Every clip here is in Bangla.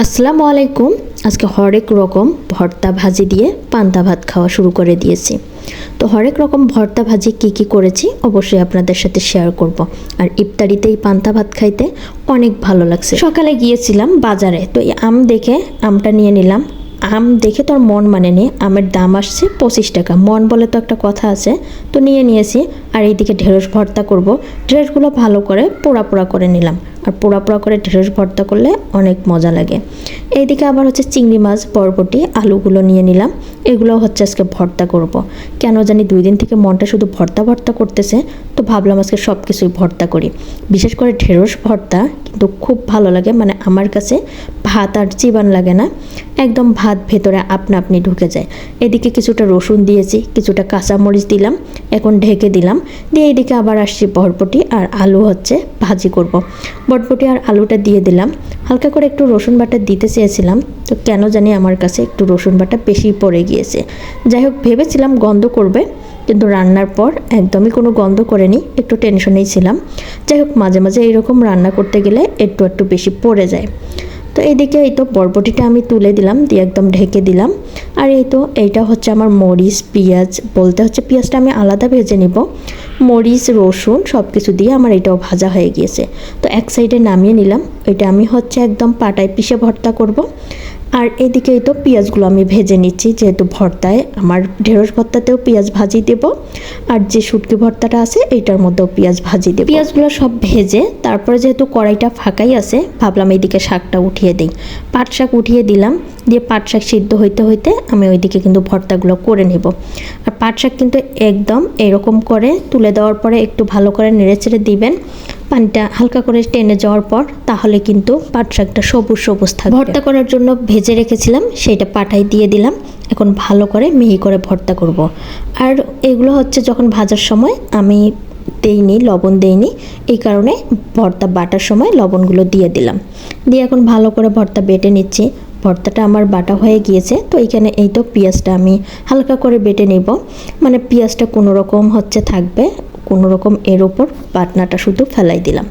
আসসালামু আলাইকুম। আজকে হরেক রকম ভর্তা ভাজি দিয়ে পান্তা ভাত খাওয়া শুরু করে দিয়েছি। তো হরেক রকম ভর্তা ভাজি কি করেছি অবশ্যই আপনাদের সাথে শেয়ার করব। আর ইফতারিতে এই পান্তা ভাত খাইতে অনেক ভালো লাগছে। সকালে গিয়েছিলাম বাজারে, তো এই আম দেখে আমটা নিয়ে নিলাম। আম দেখে তো আর মন মানেনি, আমের দাম আসছে 25 টাকা। মন বলে তো একটা কথা আছে, তো নিয়েছি। আর এইদিকে ঢেঁড়স ভর্তা করব। ঢেঁড়সগুলো ভালো করে পোড়া পোড়া করে নিলাম। আর পোড়া পোড়া করে ঢেঁড়স ভর্তা করলে অনেক মজা লাগে। এইদিকে আবার হচ্ছে চিংড়ি মাছ, বরবটি, আলুগুলো নিয়ে নিলাম। এগুলো হচ্ছে আজকে ভর্তা করব। কেন জানি 2 দিন থেকে মনটা শুধু ভর্তা ভর্তা করতেছে, তো ভাবলাম আজকে সব কিছুই ভর্তা করি। বিশেষ করে ঢেঁড়স ভর্তা কিন্তু খুব ভালো লাগে, মানে আমার কাছে ভাত আর চিবান লাগে না, একদম ভাত ভেতরে আপনা আপনি ঢুকে যায়। এদিকে কিছুটা রসুন দিয়েছি, কিছুটা কাঁচামরিচ দিলাম, এখন ঢেকে দিলাম। দিয়ে এদিকে আবার আসছি বরবটি আর আলু হচ্ছে ভাজি করব। বরবটি আর আলুটা দিয়ে দিলাম। হালকা করে একটু রসুন বাটা দিতে চেয়েছিলাম, তো কেন জানি আমার কাছে একটু রসুন বাটা বেশি পড়ে গিয়েছে। যাই হোক, ভেবেছিলাম গন্ধ করবে, কিন্তু রান্নার পর একদমই কোনো গন্ধ করেনি, একটু টেনশনেই ছিলাম। যাই হোক, মাঝে মাঝে এইরকম রান্না করতে গেলে একটু বেশি পড়ে যায়। তো এইদিকে এই তো বরবটিটা আমি তুলে দিলাম, দিয়ে একদম ঢেকে দিলাম। আর এই তো এইটা হচ্ছে আমার মরিচ, পেঁয়াজ, বলতে হচ্ছে পেঁয়াজটা আমি আলাদা ভেজে নিব। মরিচ, রসুন সব কিছু দিয়ে আমার এটাও ভাজা হয়ে গিয়েছে। তো এক সাইডে নামিয়ে নিলাম। এটা আমি হচ্ছে একদম পাটায় পিষে ভর্তা করব। আর এদিকে এই তো পেঁয়াজগুলো আমি ভেজে নিচ্ছি, যেহেতু ভর্তায় আমার ঢেঁড়স ভর্তাতেও পেঁয়াজ ভাজি দেব, আর যে শুটকি ভর্তাটা আছে এইটার মধ্যেও পেঁয়াজ ভাজি দেব। পেঁয়াজগুলো সব ভেজে তারপরে যেহেতু কড়াইটা ফাঁকাই আছে, ভাবলাম এইদিকে শাকটা উঠিয়ে দিই। পাট শাক উঠিয়ে দিলাম, দিয়ে পাট শাক সিদ্ধ হইতে হইতে আমি ওইদিকে কিন্তু ভর্তাগুলো করে নেব। আর পাট শাক কিন্তু একদম এরকম করে তুলে দেওয়ার পরে একটু ভালো করে নেড়েচেড়ে দিবেন, পানিটা হালকা করে টেনে যাওয়ার পর, তাহলে কিন্তু পাট শাকটা সবুজ সবুজ থাকবে। ভর্তা করার জন্য ভেজে রেখেছিলাম, সেইটা পাটায় দিয়ে দিলাম। এখন ভালো করে মিহি করে ভর্তা করব। আর এগুলো হচ্ছে যখন ভাজার সময় আমি লবণ দেইনি, এই কারণে ভর্তা বাটার সময় লবণগুলো দিয়ে দিলাম। দিয়ে এখন ভালো করে ভর্তা বেটে নিচ্ছি। ভর্তাটা আমার বাটা হয়ে গিয়েছে, তো এইখানে এই তো পেঁয়াজটা আমি হালকা করে বেটে নেব, মানে পেঁয়াজটা কোনো রকম হচ্ছে থাকবে, কোনো রকম এর ওপর বাটনাটা শুধু ফেলাই দিলাম।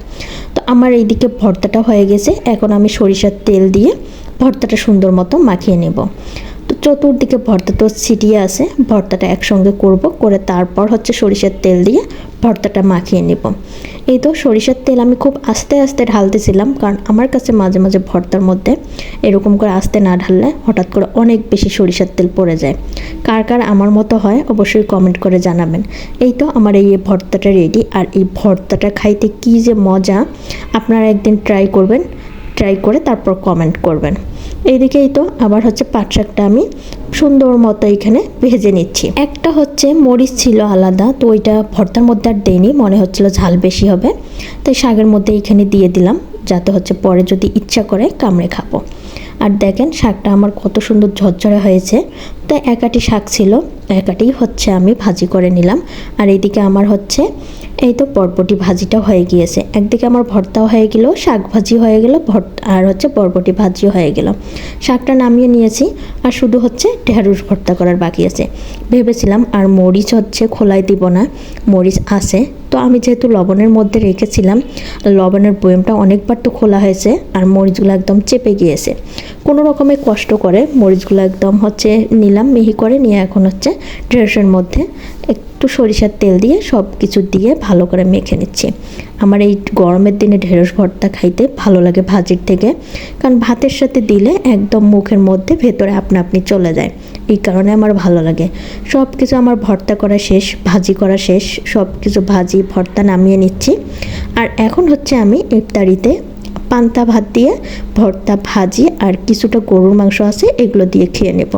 তো আমার এইদিকে ভর্তাটা হয়ে গেছে। এখন আমি সরিষার তেল দিয়ে ভর্তাটা সুন্দর মতো মাখিয়ে নেব। তো চতুর্দিকে ভর্তা তো ছিটিয়ে আছে, ভর্তাটা একসঙ্গে করে তারপর হচ্ছে সরিষার তেল দিয়ে ভর্তাটা মাখিয়ে নেব। এই তো সরিষার তেল আমি খুব আস্তে আস্তে ঢালতেছিলাম, কারণ আমার কাছে মাঝে মাঝে ভর্তার মধ্যে এরকম করে আস্তে না ঢাললে হঠাৎ করে অনেক বেশি সরিষার তেল পড়ে যায়। কার কার আমার মতো হয় অবশ্যই কমেন্ট করে জানাবেন। এই তো আমার এই ভর্তাটা রেডি। আর এই ভর্তাটা খাইতে কী যে মজা, আপনারা একদিন ট্রাই করে তারপর কমেন্ট করবেন। এইদিকেই তো আবার হচ্ছে পাট শাকটা আমি সুন্দর মতো এখানে ভেজে নিচ্ছি। একটা হচ্ছে মরিচ ছিল আলাদা, তো ওইটা ভর্তার মধ্যে আর দেইনি, মনে হচ্ছিল ঝাল বেশি হবে, তাই শাকের মধ্যে এখানে দিয়ে দিলাম, যাতে হচ্ছে পরে যদি ইচ্ছা করে কামড়ে খাবো। আর দেখেন শাকটা আমার কত সুন্দর ঝরঝরে হয়েছে। তো একাটি শাক ছিল, একাটি হচ্ছে আমি ভাজি করে নিলাম। আর এইদিকে আমার হচ্ছে এই তো বরবটি ভাজিটা হয়ে গিয়েছে। একদিকে আমার ভর্তাও হয়ে গেল, শাক ভাজি হয়ে গেল, আর হচ্ছে বরবটি ভাজিও হয়ে গেল। শাকটা নামিয়ে নিয়েছি, আর শুধু হচ্ছে ঢেঁড়স ভর্তা করার বাকি আছে। ভেবেছিলাম আর মরিচ হচ্ছে খোলাই দিব না, মরিচ আছে, তো আমি যেহেতু লবণের মধ্যে রেখেছিলাম, লবণের বয়ামটা অনেকবার তো খোলা হয়েছে, আর মরিচগুলো একদম চেপে গিয়েছে। কোনো রকমে কষ্ট করে মরিচগুলো একদম হচ্ছে নিলাম, মিহি করে নিয়ে এখন হচ্ছে ঢেঁড়সের মধ্যে একটু সরিষার তেল দিয়ে সব কিছু দিয়ে ভালো করে মেখে নিচ্ছি। আমার এই গরমের দিনে ঢেঁড়স ভর্তা খাইতে ভালো লাগে ভাজির থেকে, কারণ ভাতের সাথে দিলে একদম মুখের মধ্যে ভেতরে আপনা আপনি চলে যায়, এই কারণে আমার ভালো লাগে। সব কিছু আমার ভর্তা করা শেষ, ভাজি করা শেষ, সব কিছু ভাজি ভর্তা নামিয়ে নিচ্ছি। আর এখন হচ্ছে আমি ইফতারিতে পান্তা ভাত দিয়ে ভর্তা, ভাজি আর কিছুটা গরুর মাংস আছে, এগুলো দিয়ে খেয়ে নেব।